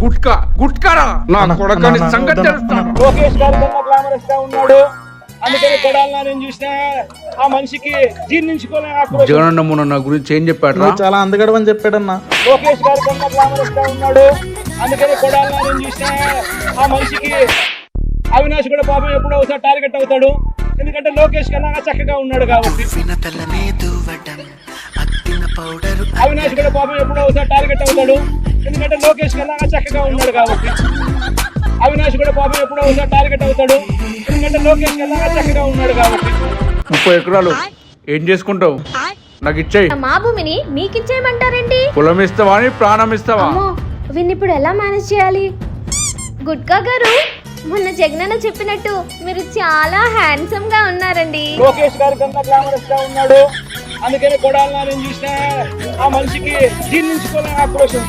గుట్కా గుట్కారా నా కొడకని సంగతి తెలుస్తాను. లోకేష్ గారి కన్నా గ్లామరస్ గా ఉన్నాడు, అందుకని కొడాలని నేను చూసిన ఆ మనిషికి జీర్ణించుకోలే ఆక్రోశం. జగనన్న నా గురించి ఏం చెప్పాడు? చాలా అందగడమని చెప్పాడన్నా. లోకేష్ గారి కన్నా గ్లామరస్ గా ఉన్నాడు, అందుకని కొడాలని నేను చూసిన ఆ మనిషికి అవినాష్ కూడా పాపం ఎప్పుడో ఒకసారి టార్గెట్ అవుతాడు, ఎందుకంటే లోకేష్ కన్నా చక్కగా ఉన్నాడు కాబట్టి. అవినాష్ కూడా పాపం ఎప్పుడో ఒకసారి టార్గెట్ అవుతాడు, ఎందుకంటే లోకేష్ కన్నా చక్కగా ఉన్నాడు కాబట్టి. అవినాష్ కూడా పాపం ఎప్పుడో ఒకసారి టార్గెట్ అవుతాడు, ఎందుకంటే లోకేష్ కన్నా చక్కగా ఉన్నాడు కాబట్టి. 30 ఎకరాలు ఏం చేసుకుంటావు? నాకు ఇచ్చేయి. మా భూమిని మీకిచ్చేయమంటారేంటి? పొలం ఇస్తావా అని ప్రాణం ఇస్తావా? అమ్మో, వీన్ని ఇప్పుడు ఎలా మేనేజ్ చేయాలి? గుట్కా గారు, మొన్న జగనన్న చెప్పినట్టు మీరు చాలా హ్యాండ్సమ్ గా ఉన్నారండి. లోకేష్ గారి కన్నా గ్లామరస్ గా ఉన్నాడు, అందుకని కొడాలని నేను చూసిన ఆ మనిషికి జీర్ణించుకోలే ఆక్రోశం.